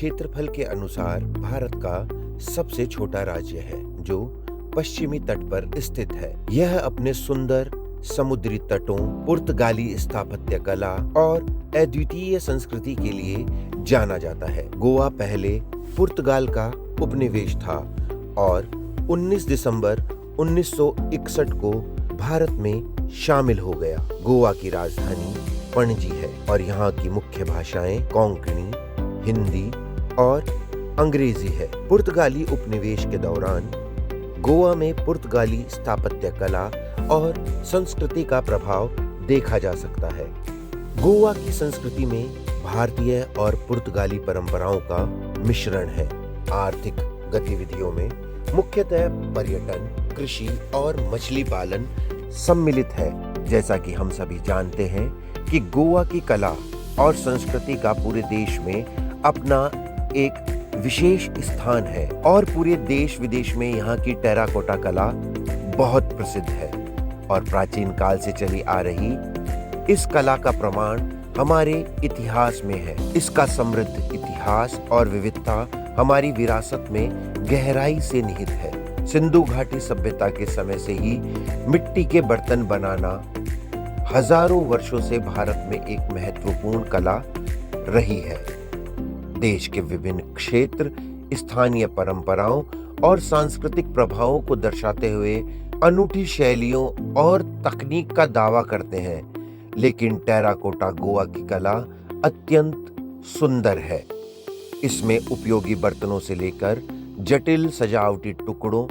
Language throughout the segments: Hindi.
क्षेत्रफल के अनुसार भारत का सबसे छोटा राज्य है, जो पश्चिमी तट पर स्थित है। यह अपने सुंदर समुद्री तटों, पुर्तगाली स्थापत्य कला और अद्वितीय संस्कृति के लिए जाना जाता है। गोवा पहले पुर्तगाल का उपनिवेश था और 19 दिसंबर 1961 को भारत में शामिल हो गया। गोवा की राजधानी पणजी है और यहाँ की मुख्य भाषाएं कोंकणी, हिंदी और अंग्रेजी है। पुर्तगाली उपनिवेश के दौरान गोवा में पुर्तगाली स्थापत्य कला और संस्कृति का प्रभाव देखा जा सकता है। गोवा की संस्कृति में भारतीय और पुर्तगाली परंपराओं का मिश्रण है। आर्थिक गतिविधियों में मुख्यतः पर्यटन, कृषि और मछली पालन सम्मिलित है। जैसा कि हम सभी जानते हैं कि गोवा की कला और संस्कृति का पूरे देश में अपना एक विशेष स्थान है और पूरे देश विदेश में यहाँ की टेराकोटा कला बहुत प्रसिद्ध है और प्राचीन काल से चली आ रही इस कला का प्रमाण हमारे इतिहास में है। इसका समृद्ध इतिहास और विविधता हमारी विरासत में गहराई से निहित है। सिंधु घाटी सभ्यता के समय से ही मिट्टी के बर्तन बनाना हजारों वर्षों से भारत में एक महत्वपूर्ण कला रही है। देश के विभिन्न क्षेत्र स्थानीय परंपराओं और सांस्कृतिक प्रभावों को दर्शाते हुए अनूठी शैलियों और तकनीक का दावा करते हैं, लेकिन टेराकोटा गोवा की कला अत्यंत सुंदर है। इसमें उपयोगी बर्तनों से लेकर जटिल सजावटी टुकड़ों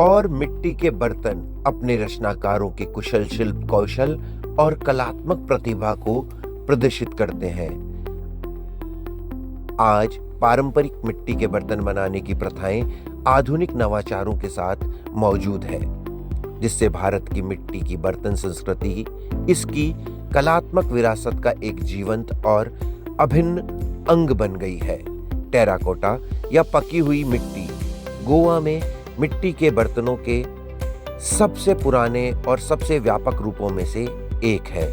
और मिट्टी के बर्तन अपने रचनाकारों के कुशल शिल्प कौशल और कलात्मक प्रतिभा को प्रदर्शित करते हैं। आज पारंपरिक मिट्टी के बर्तन बनाने की प्रथाएं आधुनिक नवाचारों के साथ मौजूद है, जिससे भारत की मिट्टी की बर्तन संस्कृति इसकी कलात्मक विरासत का एक जीवंत और अभिन्न अंग बन गई है। टेराकोटा या पकी हुई मिट्टी गोवा में मिट्टी के बर्तनों के सबसे पुराने और सबसे व्यापक रूपों में से एक है।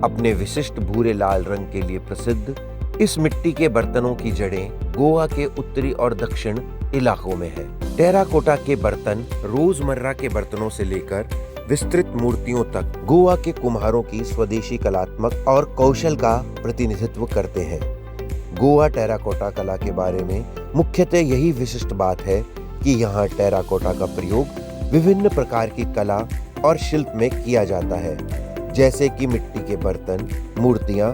अपने विशिष्ट भूरे लाल रंग के लिए प्रसिद्ध इस मिट्टी के बर्तनों की जड़ें गोवा के उत्तरी और दक्षिण इलाकों में है। टेराकोटा के बर्तन रोजमर्रा के बर्तनों से लेकर विस्तृत मूर्तियों तक गोवा के कुम्हारों की स्वदेशी कलात्मक और कौशल का प्रतिनिधित्व करते हैं। गोवा टेराकोटा कला के बारे में मुख्यतः यही विशिष्ट बात है कि यहाँ टेराकोटा का प्रयोग विभिन्न प्रकार की कला और शिल्प में किया जाता है, जैसे कि मिट्टी के बर्तन, मूर्तियां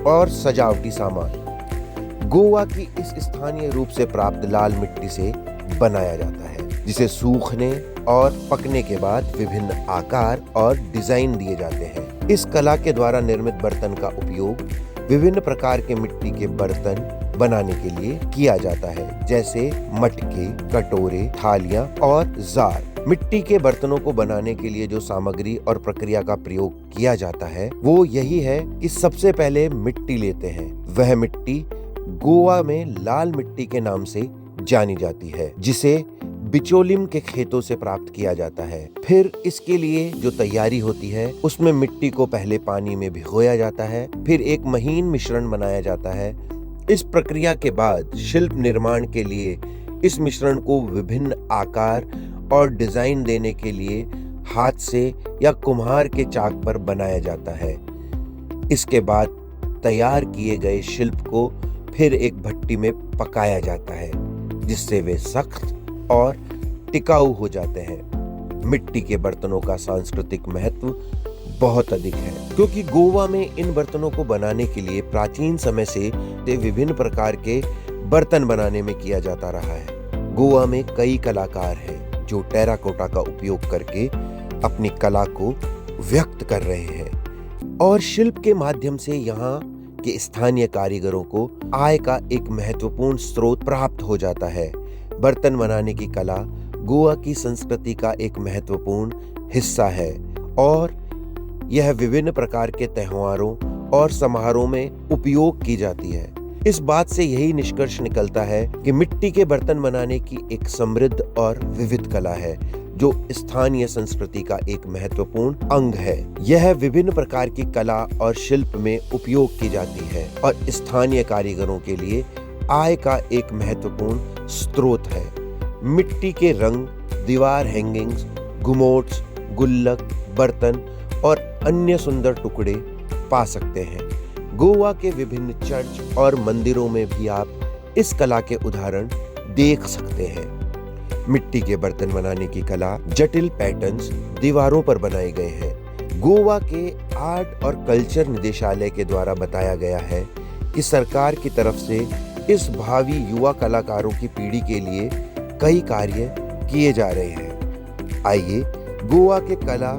और सजावटी सामान। गोवा की इस स्थानीय रूप से प्राप्त लाल मिट्टी से बनाया जाता है, जिसे सूखने और पकने के बाद विभिन्न आकार और डिजाइन दिए जाते हैं। इस कला के द्वारा निर्मित बर्तन का उपयोग विभिन्न प्रकार के मिट्टी के बर्तन बनाने के लिए किया जाता है, जैसे मटके, कटोरे, थालियां और जार। मिट्टी के बर्तनों को बनाने के लिए जो सामग्री और प्रक्रिया का प्रयोग किया जाता है वो यही है कि सबसे पहले मिट्टी लेते हैं। वह मिट्टी गोवा में लाल मिट्टी के नाम से जानी जाती है, जिसे बिचोलिम के खेतों से प्राप्त किया जाता है। फिर इसके लिए जो तैयारी होती है उसमें मिट्टी को पहले पानी में भिगोया जाता है, फिर एक महीन मिश्रण बनाया जाता है। इस प्रक्रिया के बाद शिल्प निर्माण के लिए इस मिश्रण को विभिन्न आकार और डिजाइन देने के लिए हाथ से या कुम्हार के चाक पर बनाया जाता है। इसके बाद तैयार किए गए शिल्प को फिर एक भट्टी में पकाया जाता है, जिससे वे सख्त और टिकाऊ हो जाते हैं। मिट्टी के बर्तनों का सांस्कृतिक महत्व बहुत अधिक है, क्योंकि गोवा में इन बर्तनों को बनाने के लिए प्राचीन समय से विभिन्न प्रकार के बर्तन बनाने में किया जाता रहा है। गोवा में कई कलाकार हैं जो टेराकोटा का उपयोग करके अपनी कला को व्यक्त कर रहे हैं और शिल्प के माध्यम से यहाँ के स्थानीय कारीगरों को आय का एक महत्वपूर्ण स्रोत प्राप्त हो जाता है। बर्तन बनाने की कला गोवा की संस्कृति का एक महत्वपूर्ण हिस्सा है और यह विभिन्न प्रकार के त्योहारों और समारोह में उपयोग की जाती है। इस बात से यही निष्कर्ष निकलता है कि मिट्टी के बर्तन बनाने की एक समृद्ध और विविध कला है, जो स्थानीय संस्कृति का एक महत्वपूर्ण अंग है। यह विभिन्न प्रकार की कला और शिल्प में उपयोग की जाती है और स्थानीय कारीगरों के लिए आय का एक महत्वपूर्ण स्रोत है। मिट्टी के रंग, दीवार हैंगिंग्स, घुमोट्स, गुल्लक, बर्तन और अन्य सुंदर टुकड़े पा सकते हैं। गोवा के विभिन्न चर्च और मंदिरों में भी आप इस कला के उदाहरण देख सकते हैं। मिट्टी के बर्तन बनाने की कला, जटिल पैटर्न्स दीवारों पर बनाए गए हैं। गोवा के आर्ट और कल्चर निदेशालय के द्वारा बताया गया है कि सरकार की तरफ से इस भावी युवा कलाकारों की पीढ़ी के लिए कई कार्य किए जा रहे हैं। आइए गोवा के कला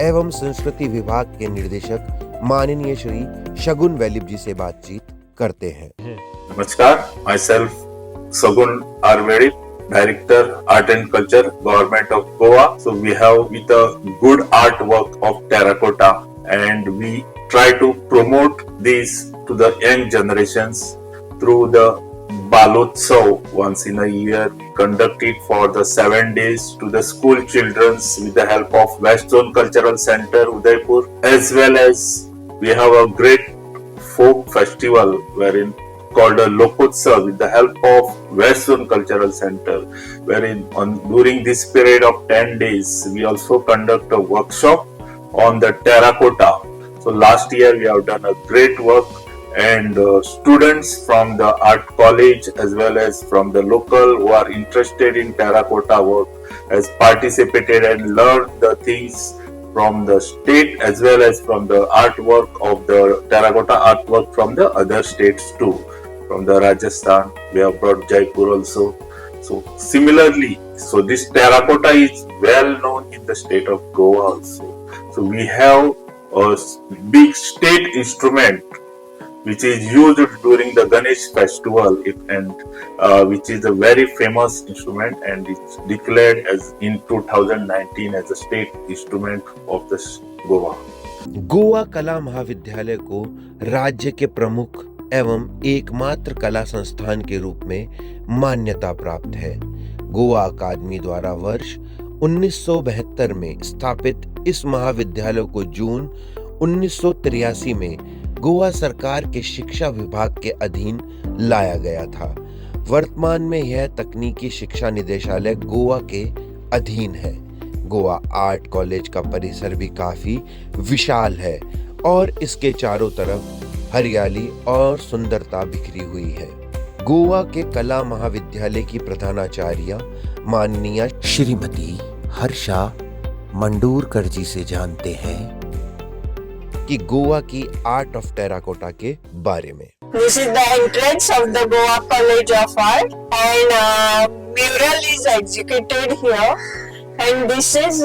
एवं संस्कृति विभाग के निदेशक माननीय श्री शगुन वैलिब जी से बातचीत करते हैं। नमस्कार, my self Sagun Arvedip, Director Art and Culture, Government of Goa. So we have with a good artwork of terracotta, and we try to promote this to the young generations through the Balotsav once in a year. We conduct it for the 7 days to the school children with the help of West Zone Cultural Center, Udaipur, as well as we have a great folk festival wherein called a Lokotsav with the help of West Zone Cultural Center, wherein during this period of 10 days we also conduct a workshop on the terracotta. So last year we have done a great work, and students from the art college as well as from the local who are interested in terracotta work has participated and learned the things from the state as well as from the artwork of the terracotta artwork from the other states too. From the Rajasthan, we have brought Jaipur also. So similarly, so this terracotta is well known in the state of Goa also. So we have a big state instrument which is used during the Ganesh festival, and which is a very famous instrument, and it's declared as in 2019 as a state instrument of the Goa. Goa कला महाविद्यालय को राज्य के प्रमुख एवं एकमात्र कला संस्थान के रूप में मान्यता प्राप्त है। गोवा अकादमी द्वारा वर्ष 1972 में स्थापित इस महाविद्यालय को जून 1983 में गोवा सरकार के शिक्षा विभाग के अधीन लाया गया था। वर्तमान में यह तकनीकी शिक्षा निदेशालय गोवा के अधीन है। गोवा आर्ट कॉलेज का परिसर भी काफी विशाल है और इसके चारों तरफ हरियाली और सुंदरता बिखरी हुई है। गोवा के कला महाविद्यालय की प्रधानाचार्य माननीय श्रीमती हर्षा मंडूरकर जी से जानते हैं कि गोवा की आर्ट ऑफ टेराकोटा के बारे में। This is the entrance of the Goa College of Art, and mural is executed here, and this is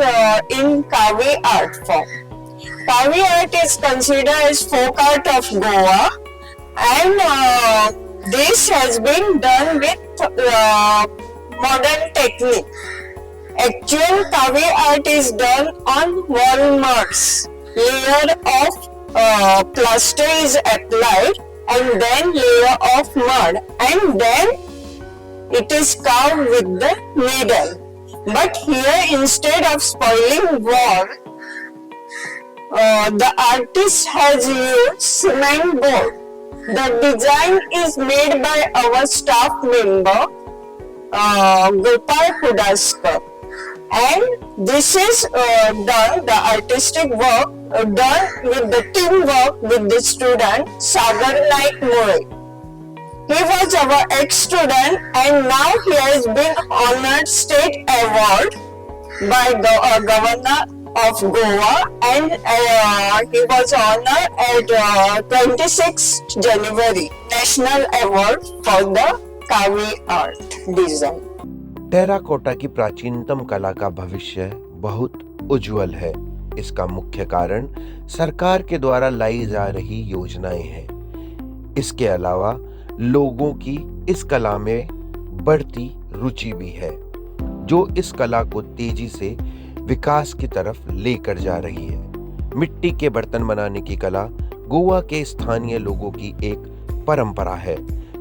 in Kavi art form. Kavi art is considered as folk art of Goa, and this has been done with modern technique. Actual Kavi art is done on wall marks. Layer of plaster is applied, and then layer of mud, and then it is carved with the needle. But here, instead of spoiling wall, the artist has used cement board. The design is made by our staff member Gopal Kudaskar, and this is done, the artistic work done with the teamwork with the student Sagar Naik Moe. He was our ex-student, and now he has been honored state award by Governor of Goa, and he was honored at 26th January National Award for the Kavi Art Design. Terracotta की प्राचीनतम कला का भविष्य बहुत उज्जवल है। इसका मुख्य कारण सरकार के द्वारा लाई जा रही योजनाएं हैं। इसके अलावा लोगों की इस कला में बढ़ती रुचि भी है, जो इस कला को तेजी से विकास की तरफ लेकर जा रही है। मिट्टी के बर्तन बनाने की कला गोवा के स्थानीय लोगों की एक परंपरा है,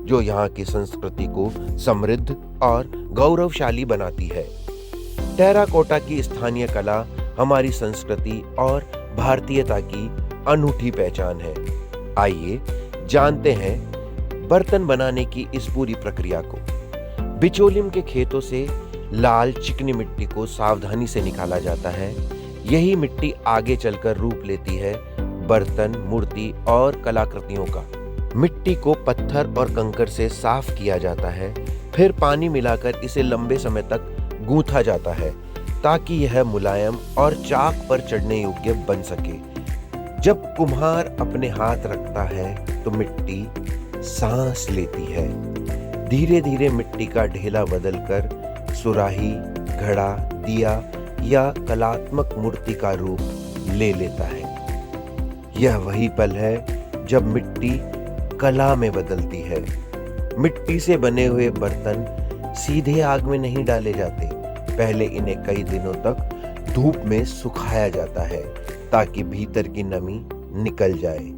जो यहाँ की संस्कृति को समृद्ध और गौरवशाली बनाती है। टेराकोटा की स्थानीय कला हमारी संस्कृति और भारतीयता की अनूठी पहचान है। आइए जानते हैं बर्तन बनाने की इस पूरी प्रक्रिया को बिचौलियों के खेतों से लाल चिकनी मिट्टी को सावधानी से निकाला जाता है। यही मिट्टी आगे चलकर रूप लेती है बर्तन, मूर्ति और कलाकृतियों का। मिट्टी को पत्थर और कंकड़ से साफ किया जाता है, फिर पानी मिलाकर इसे लंबे समय तक गूंथा जाता है ताकि यह मुलायम और चाक पर चढ़ने योग्य बन सके। जब कुम्हार अपने हाथ रखता है तो मिट्टी सांस लेती है। धीरे धीरे मिट्टी का ढेला बदलकर सुराही, घड़ा, दिया या कलात्मक मूर्ति का रूप ले लेता है। यह वही पल है जब मिट्टी कला में बदलती है। मिट्टी से बने हुए बर्तन सीधे आग में नहीं डाले जाते। पहले इन्हें कई दिनों तक धूप में सुखाया जाता है ताकि भीतर की नमी निकल जाए।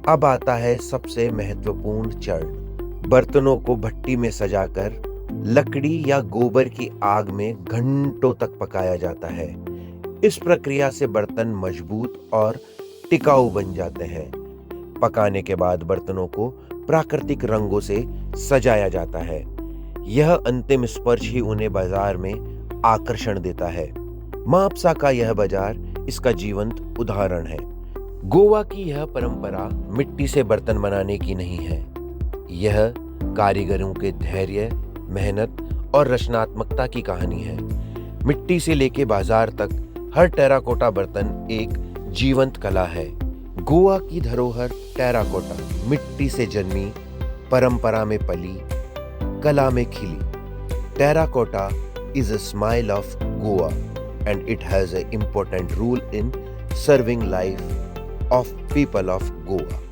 अब आता है सबसे महत्वपूर्ण चरण। बर्तनों को भट्टी में सजाकर लकड़ी या गोबर की आग में घंटों तक पकाया जाता है। इस प्रक्रिया से बर्तन मजबूत और टिकाऊ बन जाते हैं। पकाने के बाद बर्तनों को प्राकृतिक रंगों से सजाया जाता है। यह अंतिम स्पर्श ही उन्हें बाजार में आकर्षण देता है। मापसा का यह बाजार इसका जीवंत उदाहरण है। गोवा की यह परंपरा मिट्टी से बर्तन बनाने की नहीं है। यह कारीगरों के धैर्य, मेहनत और रचनात्मकता की कहानी है। मिट्टी से लेके बाजार तक हर टेराकोटा बर्तन एक जीवंत कला है। गोवा की धरोहर टेराकोटा मिट्टी से जन्मी, परंपरा में पली, कला में खिली। Terracotta is a smile of Goa and it has an important role in serving life of people of Goa.